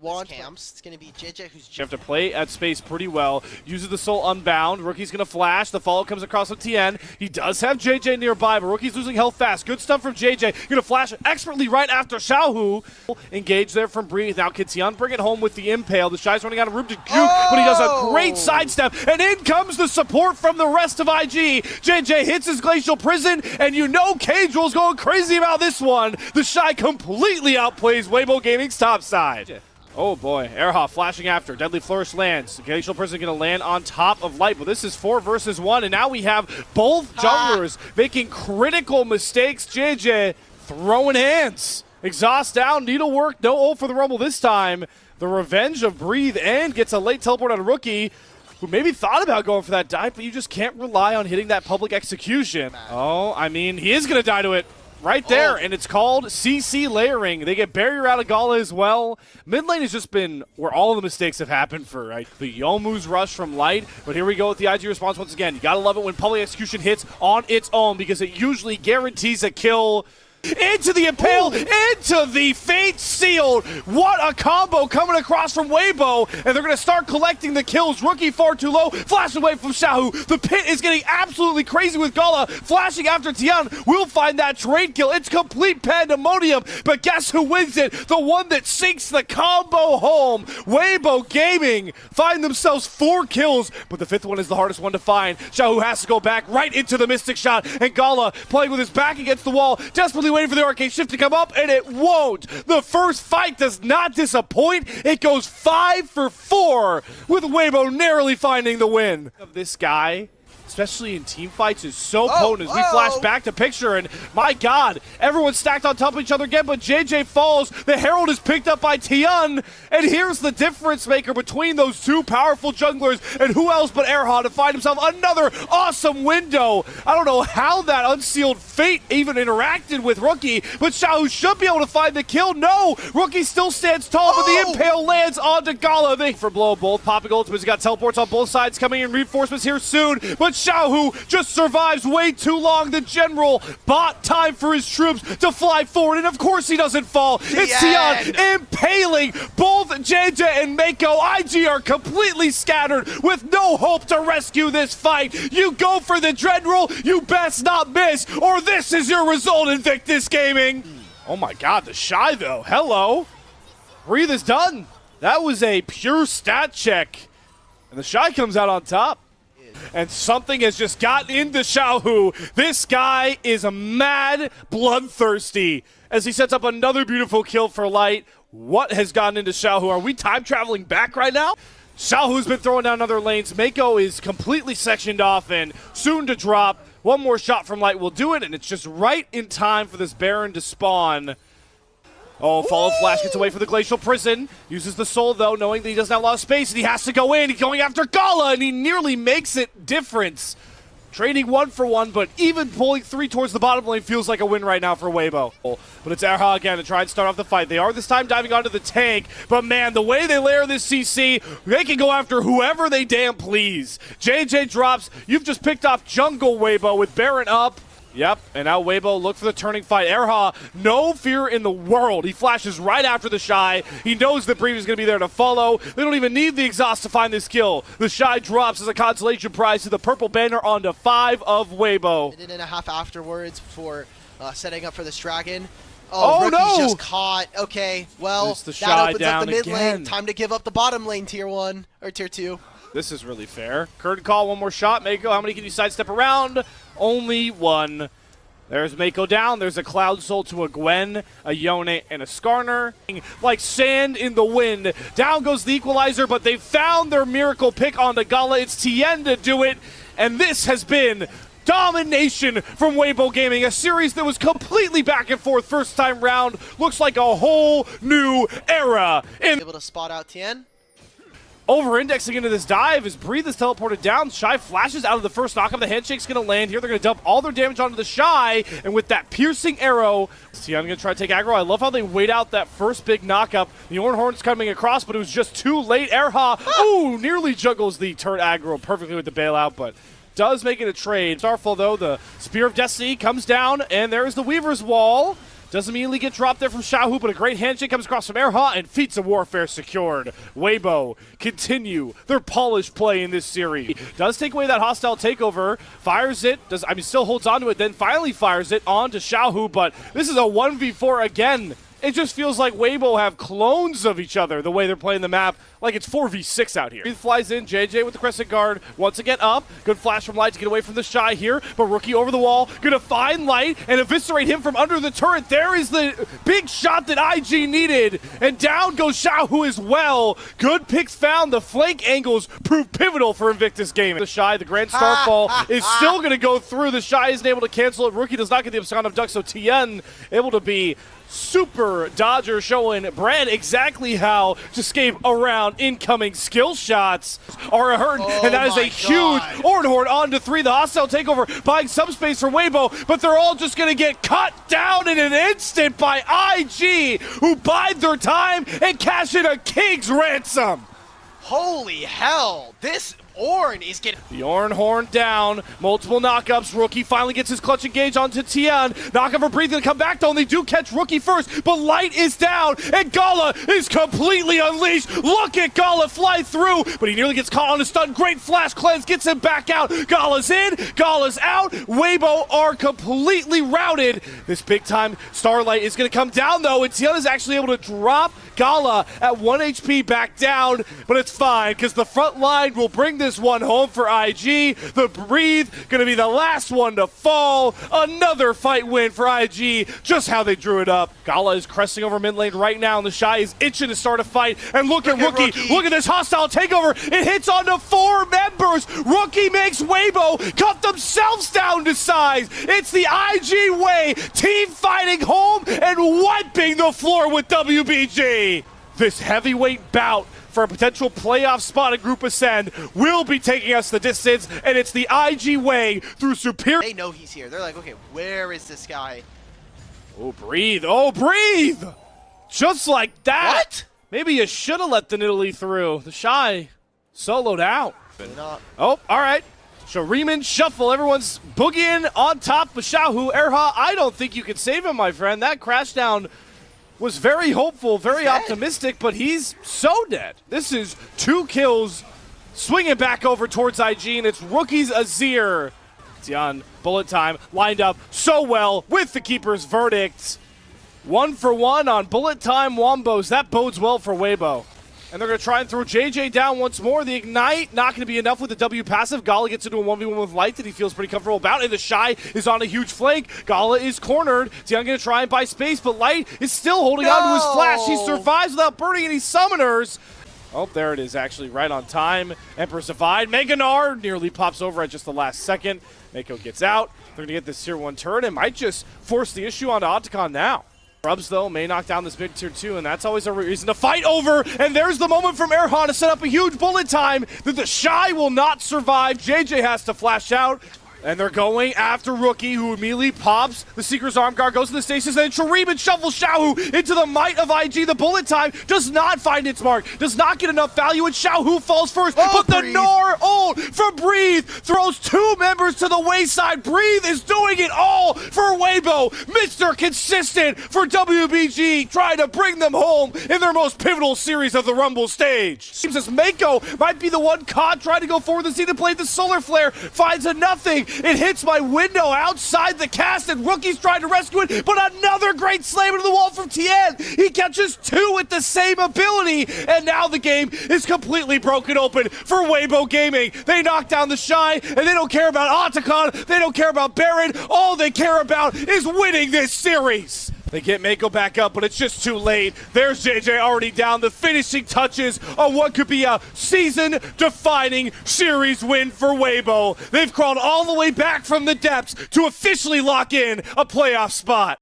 want camps. It's going to be JJ who's... You have to play at space pretty well. Uses the soul unbound. Rookie's going to flash. The follow comes across with Tien. He does have JJ nearby, but Rookie's losing health fast. Good stuff from JJ. Going to flash expertly right after Xiaohu. Engage there from Breathe. Now can Tien bring it home with the Impale. The Shy's running out of room to juke, but he does a great sidestep. And in comes the support from the rest of IG. JJ hits his Glacial Prison, and you know Cageroll's going crazy about this one. The Shy completely outplays Weibo Gaming's top side. Oh boy, Erha flashing after. Deadly Flourish lands. Glacial Prison going to land on top of Light, but this is 4 versus 1, and now we have both junglers making critical mistakes. JJ throwing hands. Exhaust down, Needlework, no ult for the Rumble this time. The revenge of Breathe and gets a late teleport on a Rookie who maybe thought about going for that dive, but you just can't rely on hitting that public execution. Oh, I mean, he is going to die to it. Right there, and it's called CC layering. They get barrier out of Gala as well. Mid lane has just been where all the mistakes have happened for the Youmuu's rush from Light. But here we go with the IG response once again. You gotta love it when public execution hits on its own because it usually guarantees a kill. Into the Impale, into the Fate Sealed. What a combo coming across from Weibo, and they're going to start collecting the kills. Rookie far too low, flash away from Xiaohu. The pit is getting absolutely crazy with Gala, flashing after Tien. We'll find that trade kill. It's complete pandemonium, but guess who wins it? The one that sinks the combo home. Weibo Gaming find themselves 4 kills, but the 5th one is the hardest one to find. Xiaohu has to go back right into the Mystic Shot, and Gala playing with his back against the wall, desperately waiting for the arcade shift to come up, and it won't. The first fight does not disappoint. It goes 5 for 4 with Weibo narrowly finding the win. This guy, especially in team fights, is so potent as we flash back to picture, and my god, everyone's stacked on top of each other again, but JJ falls. The Herald is picked up by Tien, and here's the difference maker between those 2 powerful junglers, and who else but Erha to find himself another awesome window. I don't know how that unsealed fate even interacted with Rookie, but Xiaohu should be able to find the kill. No, Rookie still stands tall, but the Impale lands onto Gala. They for blow both. Popping ultimates, got teleports on both sides coming in, reinforcements here soon, but Xiaohu just survives way too long. The general bought time for his troops to fly forward, and of course he doesn't fall. It's Tien impaling both JJ and Mako. IG are completely scattered with no hope to rescue this fight. You go for the general, you best not miss, or this is your result, Invictus Gaming. Oh my god, the Shy though. Hello. Breathe is done. That was a pure stat check, and the Shy comes out on top. And something has just gotten into Xiaohu. This guy is a mad bloodthirsty as he sets up another beautiful kill for Light. What has gotten into Xiaohu? Are we time traveling back right now? Xiaohu's been throwing down other lanes. Mako is completely sectioned off and soon to drop. One more shot from Light will do it, and it's just right in time for this Baron to spawn. Oh, follow flash gets away from the Glacial Prison. Uses the soul, though, knowing that he doesn't have a lot of space, and he has to go in. He's going after Gala, and he nearly makes it difference. Trading 1 for 1, but even pulling 3 towards the bottom lane feels like a win right now for Weibo. But it's Erha again to try and start off the fight. They are this time diving onto the tank, but man, the way they layer this CC, they can go after whoever they damn please. JJ drops. You've just picked off jungle Weibo with Baron up. Yep, and now Weibo look for the turning fight. Erha, no fear in the world. He flashes right after the Shy. He knows that Breathe is going to be there to follow. They don't even need the exhaust to find this kill. The Shy drops as a consolation prize to the purple banner onto 5 of Weibo. A minute and a half afterwards before setting up for this dragon. Oh no! Just caught. Okay, well, that opens up the mid lane. Time to give up the bottom lane, tier 1 or tier 2. This is really fair. Curtain call, one more shot. Mako, how many can you sidestep around? Only 1. There's Mako down. There's a Cloud Soul to a Gwen, a Yone, and a Skarner. Like sand in the wind. Down goes the equalizer, but they found their miracle pick on the Gala. It's Tien to do it, and this has been domination from Weibo Gaming. A series that was completely back and forth first time round. Looks like a whole new era. Able to spot out Tien. Over-indexing into this dive as Breathe is teleported down. Shy flashes out of the first knockup. The handshake's going to land here. They're going to dump all their damage onto the Shy, and with that piercing arrow, Tien going to try to take aggro. I love how they wait out that first big knockup. The Ornhorn's coming across, but it was just too late. Erha, ooh, nearly juggles the turn aggro perfectly with the bailout, but does make it a trade. Starfall, though, the Spear of Destiny comes down, and there's the Weaver's Wall. Doesn't immediately get dropped there from Xiaohu, but a great handshake comes across from Erha, and feats of warfare secured. Weibo continue their polished play in this series. Does take away that hostile takeover, fires it, still holds on to it, then finally fires it onto Xiaohu, but this is a 1v4 again. It just feels like Weibo have clones of each other, the way they're playing the map, like it's 4v6 out here. He flies in, JJ with the crescent guard, once again up. Good flash from Light to get away from the Shy here, but Rookie over the wall, gonna find Light and eviscerate him from under the turret. There is the big shot that IG needed, and down goes Xiaohu as well. Good picks found, the flank angles prove pivotal for Invictus game. The Shy, the Grand Starfall is still gonna go through. The Shy isn't able to cancel it. Rookie does not get the Abscond of Duck, so Tien able to be super dodger, showing Brand exactly how to escape around incoming skill shots. Are hurt, and that is a huge Ornhorn onto 3. The hostile takeover buying some space for Weibo, but they're all just going to get cut down in an instant by IG, who bide their time and cash in a king's ransom. Holy hell, this Ornn is getting... The Ornhorn down, multiple knockups. Rookie finally gets his clutch engage onto Tien. Knockup for Breathe, gonna come back though, and they do catch Rookie first, but Light is down, and Gala is completely unleashed. Look at Gala fly through, but he nearly gets caught on a stun. Great flash cleanse, gets him back out. Gala's in, Gala's out. Weibo are completely routed. This big time Starlight is gonna come down though, and Tien is actually able to drop Gala at 1 HP back down, but it's fine, because the front line will bring this one home for IG. The Breathe gonna be the last one to fall. Another fight win for IG, just how they drew it up. Gala is cresting over mid lane right now, and the Shy is itching to start a fight. And look at Rookie. Look at this hostile takeover. It hits onto 4 members. Rookie makes Weibo cut themselves down to size. It's the IG way. Team fighting home and wiping the floor with WBG. This heavyweight bout for a potential playoff spot in Group Ascend will be taking us the distance, and it's the IG way through superior. They know he's here. They're like, okay, where is this guy? Oh, Breathe. Oh, Breathe! Just like that. What? Maybe you should have let the Nidalee through. The Shy soloed out. Not. Oh, all right. Shuriman shuffle. Everyone's boogieing on top of Xiaohu. Erha, I don't think you can save him, my friend. That crash down was very hopeful, very optimistic, but he's so dead. This is 2 kills, swinging back over towards IG, and it's Rookie's Azir. Tien, bullet time, lined up so well with the keeper's verdict. 1 for 1 on bullet time wombos. That bodes well for Weibo. And they're going to try and throw JJ down once more. The Ignite, not going to be enough with the W passive. Gala gets into a 1v1 with Light that he feels pretty comfortable about. And the Shy is on a huge flank. Gala is cornered. Tien going to try and buy space, but Light is still holding on to his flash. He survives without burning any summoners. Oh, there it is, actually, right on time. Emperor's Divide. Meganar nearly pops over at just the last second. Mako gets out. They're going to get this tier 1 turret and might just force the issue onto Otacon now. Rubs, though, may knock down this mid tier 2, and that's always a reason to fight over. And there's the moment from Erhan to set up a huge bullet time that the Shy will not survive. JJ has to flash out. And they're going after Rookie, who immediately pops. The Seeker's Arm Guard goes to the stasis, and Shuriman shuffles Xiaohu into the might of IG. The bullet time does not find its mark, does not get enough value, and Xiaohu falls first. But the Gnar ult from Breathe throws 2 members to the wayside. Breathe is doing it all for Weibo. Mr. Consistent for WBG, trying to bring them home in their most pivotal series of the Rumble stage. Seems as Mako might be the one caught trying to go forward. The scene to play the Solar Flare finds a nothing. It hits my window outside the cast, and Rookie's trying to rescue it, but another great slam into the wall from Tien. He catches 2 with the same ability, and now the game is completely broken open for Weibo Gaming. They knock down the Shy, and they don't care about Otacon, they don't care about Baron. All they care about is winning this series. They get Mako back up, but it's just too late. There's JJ already down. The finishing touches on what could be a season-defining series win for Weibo. They've crawled all the way back from the depths to officially lock in a playoff spot.